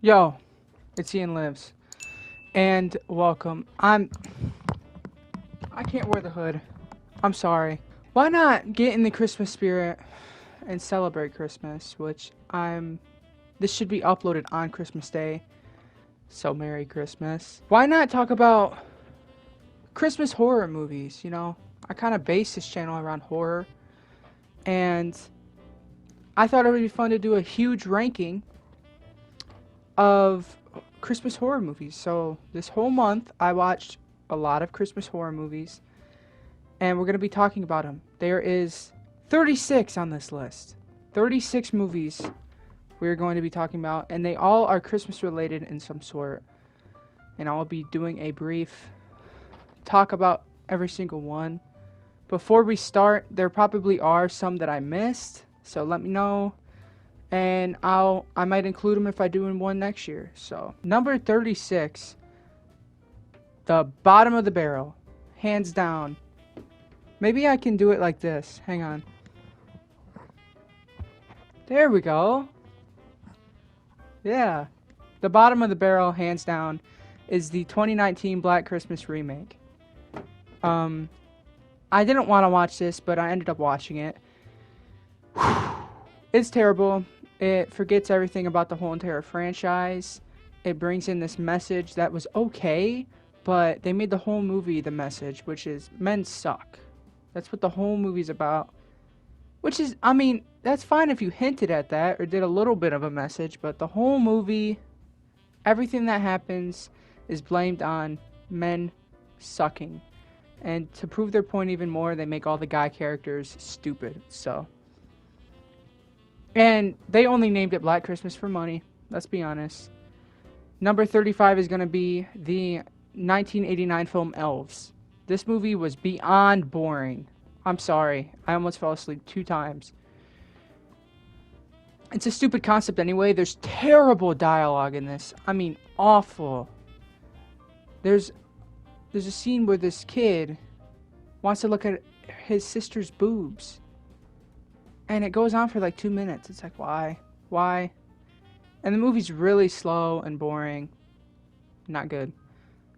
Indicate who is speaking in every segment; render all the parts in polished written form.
Speaker 1: Yo, it's Ian Lives, and welcome. I can't wear the hood. I'm sorry. Why not get in the Christmas spirit and celebrate Christmas? This should be uploaded on Christmas Day. So Merry Christmas. Why not talk about Christmas horror movies? I kind of base this channel around horror, and I thought it would be fun to do a huge ranking of Christmas horror movies. So this whole month I watched a lot of Christmas horror movies, and we're going to be talking about them. There is 36 on this list. 36 movies we're going to be talking about, and they all are Christmas related in some sort. And I'll be doing a brief talk about every single one. Before we start, there probably are some that I missed, so let me know. And I might include them if I do in one next year. So, number 36, the bottom of the barrel, hands down. Maybe I can do it like this. Hang on. There we go. Yeah. The bottom of the barrel, hands down, is the 2019 Black Christmas remake. I didn't want to watch this, but I ended up watching it. It's terrible. It forgets everything about the whole entire franchise. It brings in this message that was okay, but they made the whole movie the message, which is men suck. That's what the whole movie's about. Which is, that's fine if you hinted at that or did a little bit of a message, but the whole movie, everything that happens is blamed on men sucking. And to prove their point even more, they make all the guy characters stupid, so. And they only named it Black Christmas for money, let's be honest. Number 35 is going to be the 1989 film Elves. This movie was beyond boring. I'm sorry, I almost fell asleep 2 times. It's a stupid concept anyway. There's terrible dialogue in this. Awful. There's a scene where this kid wants to look at his sister's boobs. And it goes on for like 2 minutes. It's like, why? Why? And the movie's really slow and boring. Not good.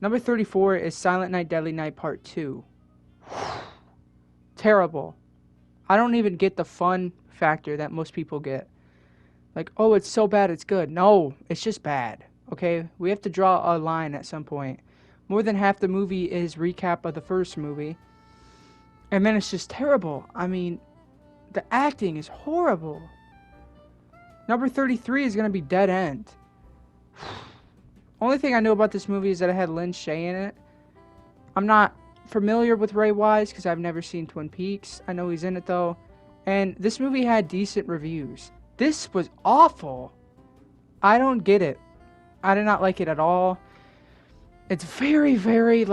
Speaker 1: Number 34 is Silent Night, Deadly Night Part 2. Terrible. I don't even get the fun factor that most people get. Like, oh, it's so bad it's good. No, it's just bad. Okay? We have to draw a line at some point. More than half the movie is recap of the first movie. And then it's just terrible. The acting is horrible. Number 33 is going to be Dead End. Only thing I know about this movie is that it had Lin Shaye in it. I'm not familiar with Ray Wise because I've never seen Twin Peaks. I know he's in it though. And this movie had decent reviews. This was awful. I don't get it. I did not like it at all. It's very, very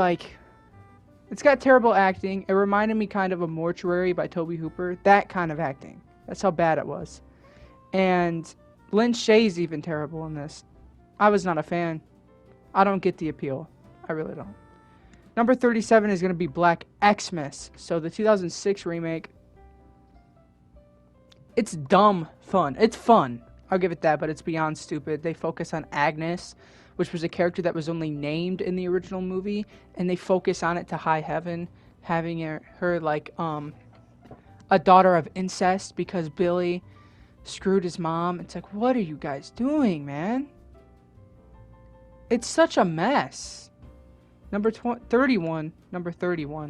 Speaker 1: it's got terrible acting. It reminded me kind of Mortuary by Tobe Hooper. That kind of acting. That's how bad it was. And Lin Shaye's even terrible in this. I was not a fan. I don't get the appeal. I really don't. Number 37 is going to be Black Xmas. So the 2006 remake. It's dumb fun. It's fun. I'll give it that, but it's beyond stupid. They focus on Agnes, which was a character that was only named in the original movie, and they focus on it to high heaven, having her like a daughter of incest because Billy screwed his mom. It's like, what are you guys doing, man? It's such a mess. Number 31,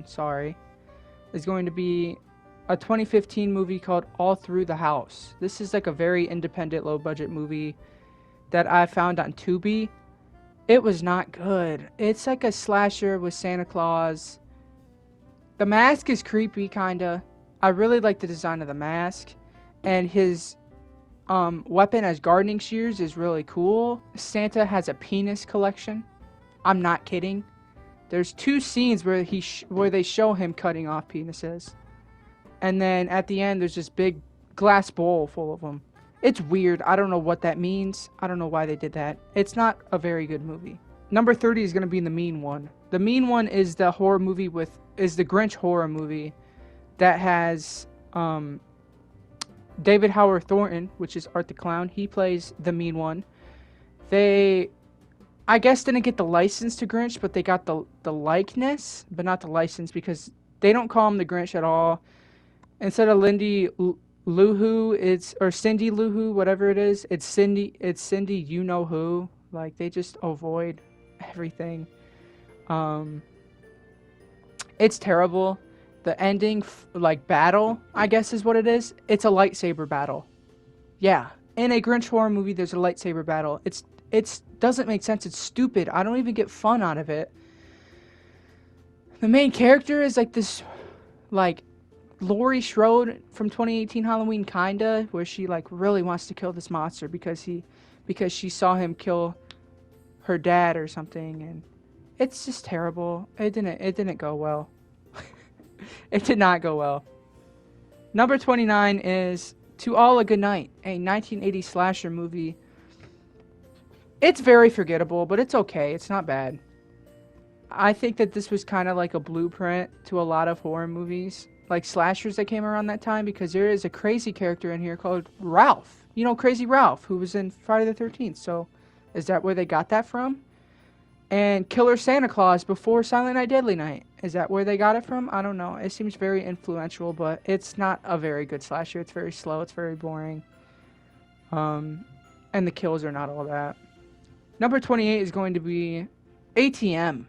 Speaker 1: sorry, is going to be a 2015 movie called All Through the House. This is like a very independent, low-budget movie that I found on Tubi. It was not good. It's like a slasher with Santa Claus. The mask is creepy, kinda. I really like the design of the mask. And his weapon as gardening shears is really cool. Santa has a penis collection. I'm not kidding. There's 2 scenes where where they show him cutting off penises. And then at the end, there's this big glass bowl full of them. It's weird. I don't know what that means. I don't know why they did that. It's not a very good movie. Number 30 is going to be The Mean One. The Mean One is the horror movie is the Grinch horror movie that has David Howard Thornton, which is Art the Clown. He plays the Mean One. They, I guess, didn't get the license to Grinch, but they got the likeness, but not the license, because they don't call him the Grinch at all. Instead of Lou Who, it's, or Cindy Lou Who, whatever it is, it's Cindy You Know Who. Like, they just avoid everything. It's terrible. The ending, like, battle, I guess is what it is. It's a lightsaber battle. Yeah. In a Grinch horror movie, there's a lightsaber battle. It's doesn't make sense. It's stupid. I don't even get fun out of it. The main character is like this, like, Laurie Strode from 2018 Halloween, kinda, where she like really wants to kill this monster because she saw him kill her dad or something, and it's just terrible. It didn't go well. It did not go well. Number 29 is To All a Good Night, a 1980 slasher movie. It's very forgettable, but it's okay. It's not bad. I think that this was kind of like a blueprint to a lot of horror movies, like slashers that came around that time, because there is a crazy character in here called Ralph. You know, Crazy Ralph, who was in Friday the 13th. So, is that where they got that from? And Killer Santa Claus before Silent Night, Deadly Night. Is that where they got it from? I don't know. It seems very influential, but it's not a very good slasher. It's very slow. It's very boring. And the kills are not all that. Number 28 is going to be ATM.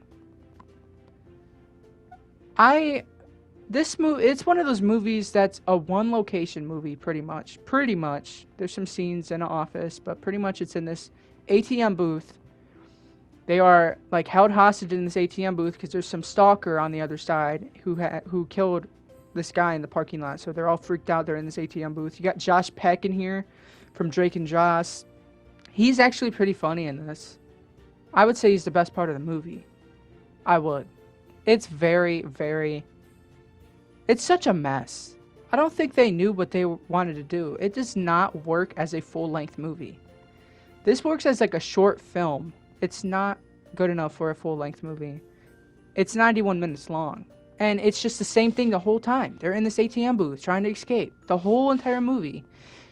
Speaker 1: This movie, it's one of those movies that's a one location movie, pretty much. There's some scenes in an office, but pretty much it's in this ATM booth. They are like held hostage in this ATM booth because there's some stalker on the other side who killed this guy in the parking lot. So they're all freaked out. They're in this ATM booth. You got Josh Peck in here from Drake and Josh. He's actually pretty funny in this. I would say he's the best part of the movie. I would. It's very, very... It's such a mess. I don't think they knew what they wanted to do. It does not work as a full-length movie. This works as like a short film. It's not good enough for a full-length movie. It's 91 minutes long. And it's just the same thing the whole time. They're in this ATM booth trying to escape. The whole entire movie.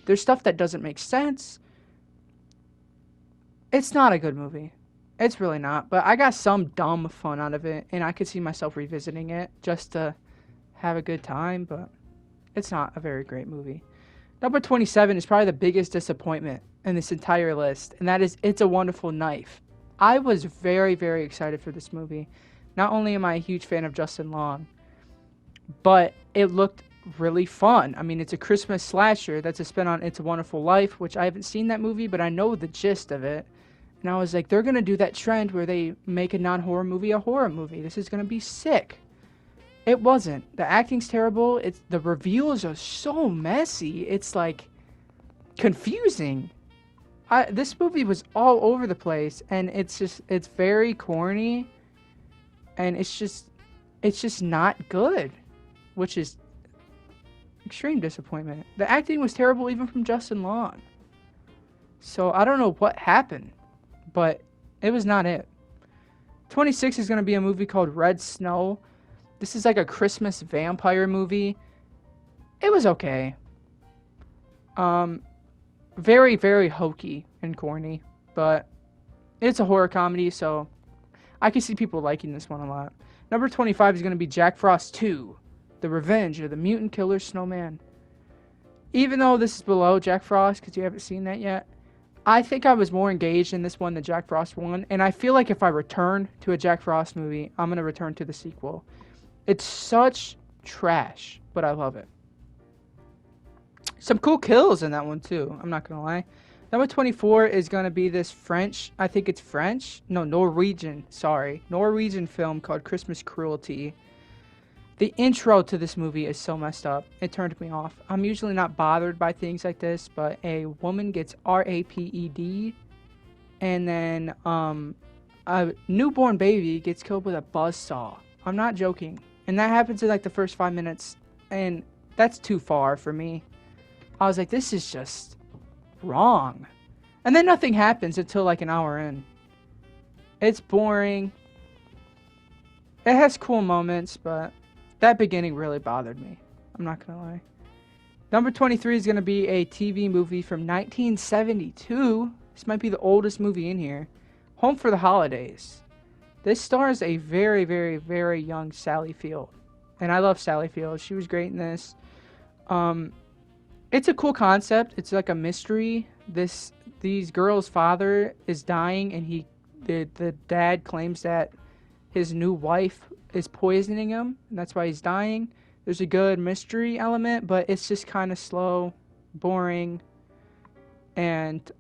Speaker 1: There's stuff that doesn't make sense. It's not a good movie. It's really not. But I got some dumb fun out of it. And I could see myself revisiting it just to have a good time. But it's not a very great movie. Number 27 is probably the biggest disappointment in this entire list. And that is It's a Wonderful Knife. I was very, very excited for this movie. Not only am I a huge fan of Justin Long, but it looked really fun. I mean, it's a Christmas slasher that's a spin on It's a Wonderful Life, which I haven't seen that movie, but I know the gist of it. And I was like, they're going to do that trend where they make a non-horror movie a horror movie. This is going to be sick. It wasn't. The acting's terrible. The reveals are so messy. It's like confusing. This movie was all over the place, and it's very corny, and it's just not good, which is extreme disappointment. The acting was terrible even from Justin Long. So I don't know what happened, but it was not it. 26 is going to be a movie called Red Snow. This is like a Christmas vampire movie. It was okay. Very, very hokey and corny, but it's a horror comedy, so I can see people liking this one a lot. Number 25 is going to be Jack Frost 2, The Revenge of the Mutant Killer Snowman. Even though this is below Jack Frost, because you haven't seen that yet, I think I was more engaged in this one than Jack Frost 1, and I feel like if I return to a Jack Frost movie, I'm going to return to the sequel. It's such trash, but I love it. Some cool kills in that one, too. I'm not going to lie. Number 24 is going to be this French, I think it's French? No, Norwegian, sorry. Norwegian film called Christmas Cruelty. The intro to this movie is so messed up. It turned me off. I'm usually not bothered by things like this, but a woman gets raped, and then a newborn baby gets killed with a buzzsaw. I'm not joking. And that happens in like the first 5 minutes, and that's too far for me. I was like, this is just wrong. And then nothing happens until like an hour in. It's boring. It has cool moments, but that beginning really bothered me. I'm not going to lie. Number 23 is going to be a TV movie from 1972, This might be the oldest movie in here. Home for the Holidays. This stars a very, very, very young Sally Field. And I love Sally Field. She was great in this. It's a cool concept. It's like a mystery. These girls' father is dying, and the dad claims that his new wife is poisoning him, and that's why he's dying. There's a good mystery element, but it's just kind of slow, boring, and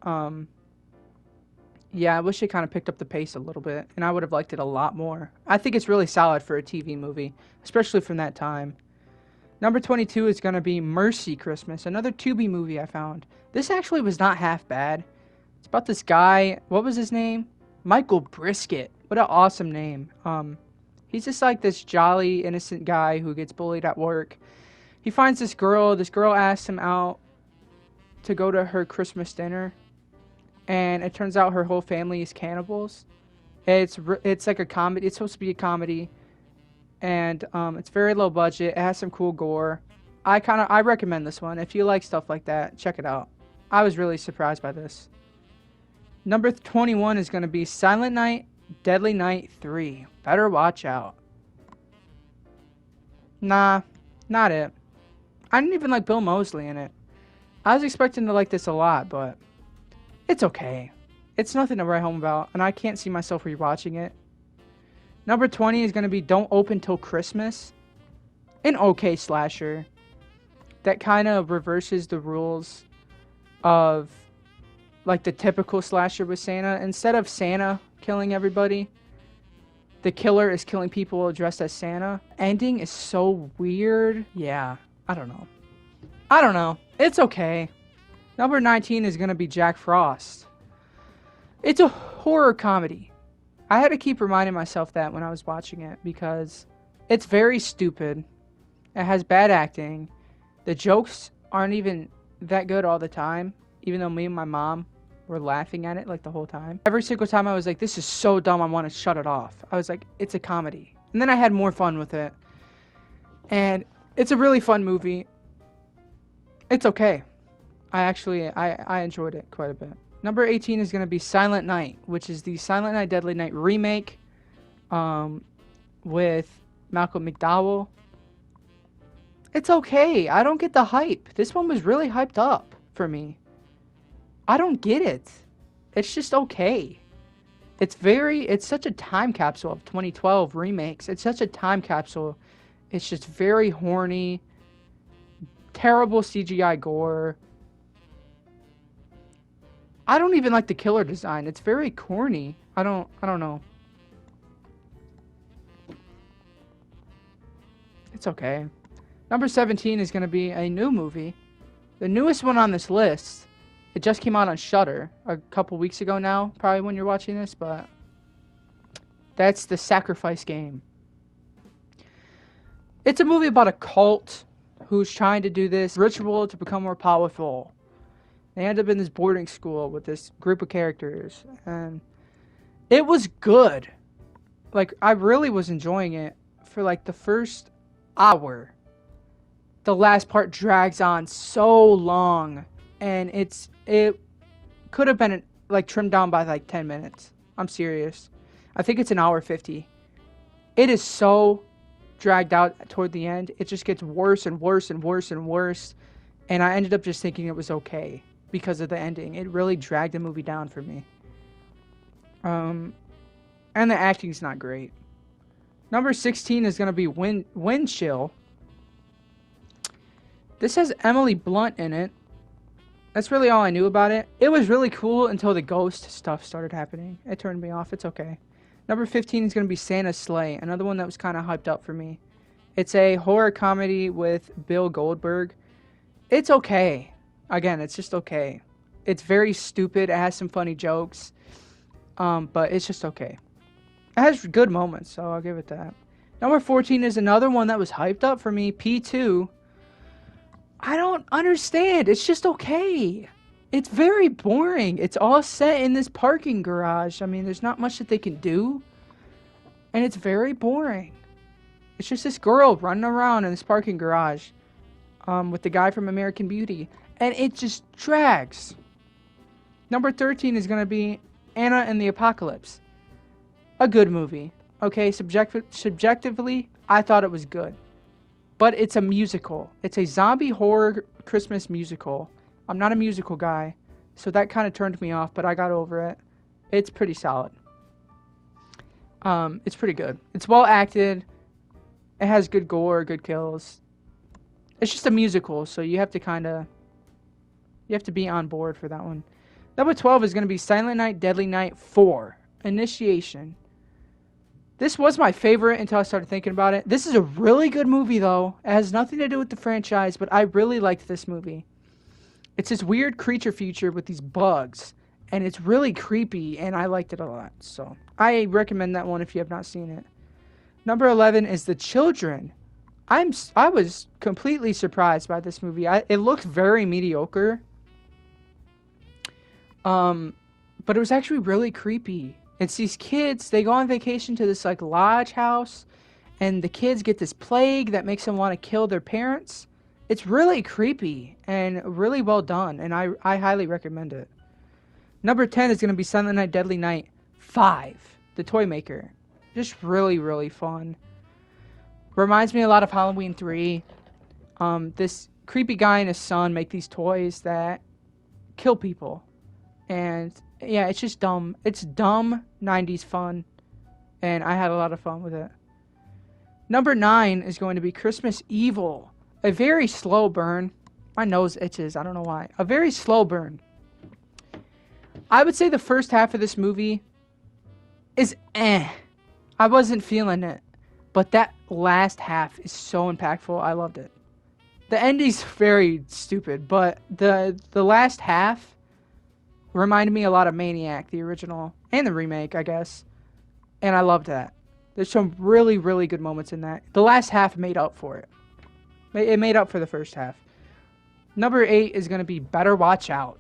Speaker 1: yeah, I wish it kind of picked up the pace a little bit, and I would have liked it a lot more. I think it's really solid for a TV movie, especially from that time. Number 22 is going to be Mercy Christmas, another Tubi movie I found. This actually was not half bad. It's about this guy, what was his name? Michael Brisket. What an awesome name. He's just like this jolly, innocent guy who gets bullied at work. He finds this girl. This girl asks him out to go to her Christmas dinner. And it turns out her whole family is cannibals. It's like a comedy. It's supposed to be a comedy. And it's very low budget. It has some cool gore. I recommend this one. If you like stuff like that, check it out. I was really surprised by this. Number 21 is going to be Silent Night, Deadly Night 3. Better watch out. Nah, not it. I didn't even like Bill Moseley in it. I was expecting to like this a lot, but it's okay. It's nothing to write home about, and I can't see myself rewatching it. Number 20 is going to be Don't Open Till Christmas. An okay slasher that kind of reverses the rules of like the typical slasher with Santa. Instead of Santa killing everybody, the killer is killing people dressed as Santa. Ending is so weird. Yeah, I don't know. It's okay. Number 19 is going to be Jack Frost. It's a horror comedy. I had to keep reminding myself that when I was watching it because it's very stupid. It has bad acting. The jokes aren't even that good all the time, even though me and my mom were laughing at it like the whole time. Every single time I was like, this is so dumb, I want to shut it off. I was like, it's a comedy. And then I had more fun with it. And it's a really fun movie. It's okay. I enjoyed it quite a bit. Number 18 is going to be Silent Night, which is the Silent Night, Deadly Night remake with Malcolm McDowell. It's okay. I don't get the hype. This one was really hyped up for me. I don't get it. It's just okay. It's such a time capsule of 2012 remakes. It's such a time capsule. It's just very horny. Terrible CGI gore. I don't even like the killer design. It's very corny. I don't know. It's okay. Number 17 is going to be a new movie. The newest one on this list. It just came out on Shudder a couple weeks ago now, probably when you're watching this, but that's The Sacrifice Game. It's a movie about a cult who's trying to do this ritual to become more powerful. They end up in this boarding school with this group of characters, and it was good. Like, I really was enjoying it for like the first hour. The last part drags on so long, and it could have been like trimmed down by like 10 minutes. I'm serious. I think it's an hour 50. It is so dragged out toward the end. It just gets worse and worse and worse and worse, and I ended up just thinking it was okay because of the ending. It really dragged the movie down for me. And the acting's not great. Number 16 is going to be Wind Chill. This has Emily Blunt in it. That's really all I knew about it. It was really cool until the ghost stuff started happening. It turned me off. It's okay. Number 15 is going to be Santa's Sleigh. Another one that was kind of hyped up for me. It's a horror comedy with Bill Goldberg. It's okay. Again, it's just okay. It's very stupid. It has some funny jokes. But it's just okay. It has good moments, so I'll give it that. Number 14 is another one that was hyped up for me. P2. I don't understand. It's just okay. It's very boring. It's all set in this parking garage. I mean, there's not much that they can do. And it's very boring. It's just this girl running around in this parking garage with the guy from American Beauty. And it just drags. Number 13 is going to be Anna and the Apocalypse. A good movie. Okay, subjectively, I thought it was good. But it's a musical. It's a zombie horror Christmas musical. I'm not a musical guy, so that kind of turned me off, but I got over it. It's pretty solid. It's pretty good. It's well acted. It has good gore, good kills. It's just a musical, so you have to be on board for that one. Number 12 is going to be Silent Night, Deadly Night 4, Initiation. This was my favorite until I started thinking about it. This is a really good movie, though. It has nothing to do with the franchise, but I really liked this movie. It's this weird creature feature with these bugs, and it's really creepy, and I liked it a lot. So I recommend that one if you have not seen it. Number 11 is The Children. I was completely surprised by this movie. It looked very mediocre. But it was actually really creepy. It's these kids, they go on vacation to this like lodge house, and the kids get this plague that makes them want to kill their parents. It's really creepy and really well done, and I highly recommend it. Number 10 is going to be Silent Night, Deadly Night 5, The Toy Maker. Just really, really fun. Reminds me a lot of Halloween 3. This creepy guy and his son make these toys that kill people. And yeah, it's just dumb. It's dumb 90s fun. And I had a lot of fun with it. Number 9 is going to be Christmas Evil. A very slow burn. My nose itches. I don't know why. A very slow burn. I would say the first half of this movie is eh. I wasn't feeling it. But that last half is so impactful. I loved it. The ending's very stupid, but the last half reminded me a lot of Maniac, the original, and the remake, I guess. And I loved that. There's some really, really good moments in that. The last half made up for it. It made up for the first half. Number 8 is going to be Better Watch Out.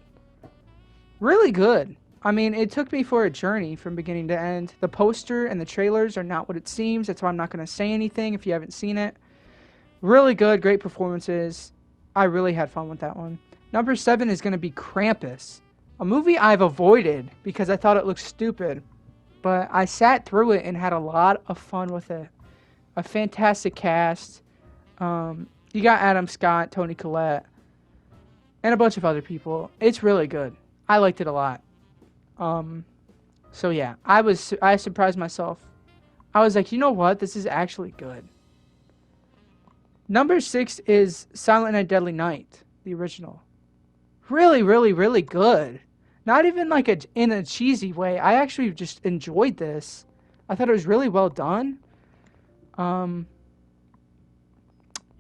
Speaker 1: Really good. I mean, it took me for a journey from beginning to end. The poster and the trailers are not what it seems. That's why I'm not going to say anything if you haven't seen it. Really good, great performances. I really had fun with that one. Number 7 is going to be Krampus. A movie I've avoided because I thought it looked stupid. But I sat through it and had a lot of fun with it. A fantastic cast. You got Adam Scott, Toni Collette, and a bunch of other people. It's really good. I liked it a lot. So yeah, I surprised myself. I was like, you know what? This is actually good. Number 6 is Silent Night, Deadly Night, the original. Really, really, really good. Not even like in a cheesy way. I actually just enjoyed this. I thought it was really well done.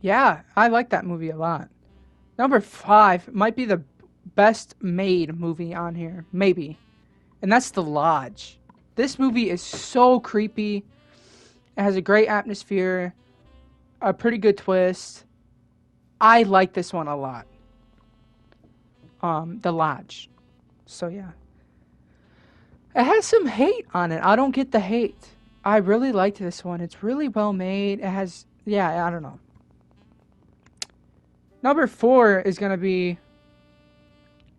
Speaker 1: Yeah, I like that movie a lot. Number 5 might be the best made movie on here. Maybe. And that's The Lodge. This movie is so creepy. It has a great atmosphere. A pretty good twist. I like this one a lot. The Lodge. So yeah. It has some hate on it. I don't get the hate. I really liked this one. It's really well made. It has, yeah, I don't know. Number 4 is going to be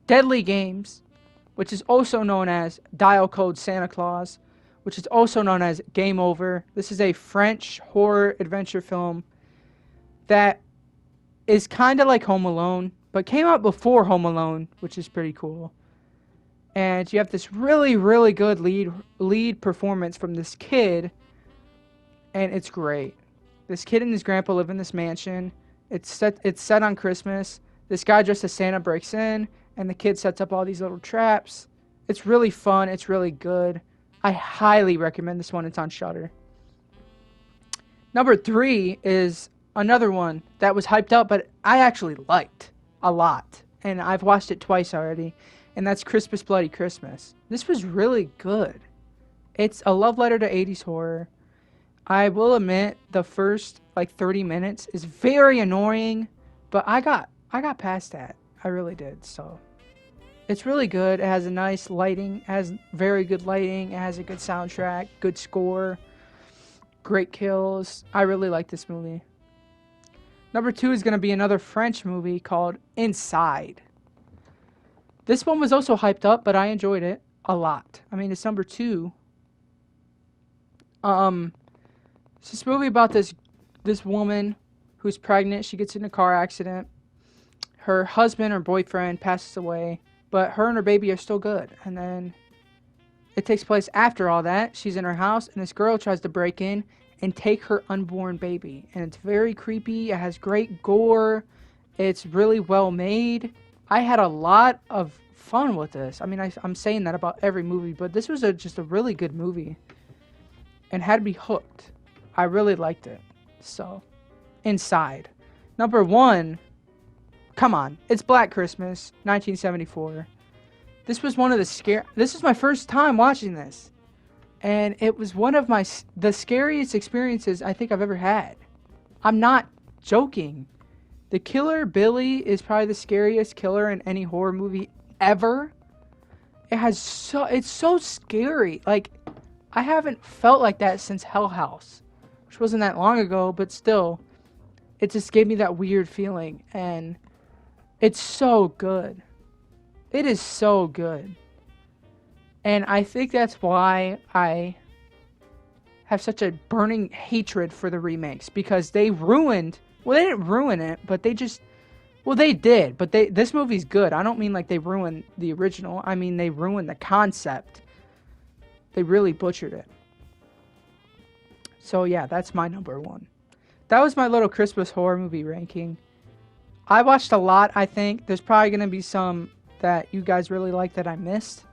Speaker 1: Deadly Games, which is also known as Dial Code Santa Claus, which is also known as Game Over. This is a French horror adventure film that is kind of like Home Alone, but came out before Home Alone, which is pretty cool. And you have this really, really good lead performance from this kid, and it's great. This kid and his grandpa live in this mansion. It's set on Christmas. This guy dressed as Santa breaks in, and the kid sets up all these little traps. It's really fun. It's really good. I highly recommend this one. It's on Shudder. Number 3 is another one that was hyped up, but I actually liked a lot. And I've watched it twice already. And that's Christmas Bloody Christmas. This was really good. It's a love letter to 80s horror. I will admit the first 30 minutes is very annoying, but I got past that. I really did. So it's really good. It has a nice lighting. It has very good lighting. It has a good soundtrack, good score, great kills. I really like this movie. Number 2 is going to be another French movie called Inside. This one was also hyped up, but I enjoyed it a lot. I mean, it's number 2. It's this movie about this woman who's pregnant. She gets in a car accident. Her husband or boyfriend passes away, but her and her baby are still good. And then it takes place after all that. She's in her house, and this girl tries to break in and take her unborn baby. And it's very creepy. It has great gore. It's really well made. I had a lot of fun with this. I mean, I'm saying that about every movie, but this was just a really good movie. And had me hooked. I really liked it. So, Inside. Number 1, come on. It's Black Christmas, 1974. This was one of this is my first time watching this. And it was one of the scariest experiences I think I've ever had. I'm not joking. The killer, Billy, is probably the scariest killer in any horror movie ever. It's so scary. Like, I haven't felt like that since Hell House, which wasn't that long ago, but still, it just gave me that weird feeling, and it's so good. It is so good. And I think that's why I have such a burning hatred for the remakes, because they ruined, well, they didn't ruin it, but they just, well, they did, but this movie's good. I don't mean like they ruined the original. I mean, they ruined the concept. They really butchered it. So yeah, that's my number 1. That was my little Christmas horror movie ranking. I watched a lot, I think. There's probably going to be some that you guys really like that I missed.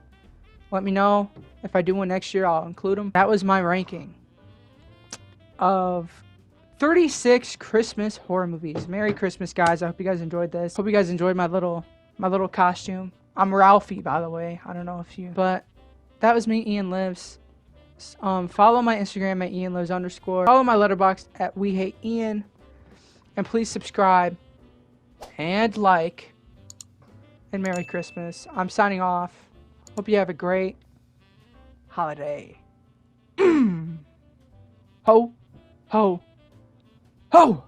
Speaker 1: Let me know. If I do one next year, I'll include them. That was my ranking of 36 Christmas horror movies. Merry Christmas, guys. I hope you guys enjoyed this. Hope you guys enjoyed my little costume. I'm Ralphie, by the way. I don't know if you... But that was me, Ian Lives. Follow my Instagram at IanLives_. Follow my Letterboxd at wehateian. And please subscribe and like. And Merry Christmas. I'm signing off. Hope you have a great holiday. Ho, ho, ho!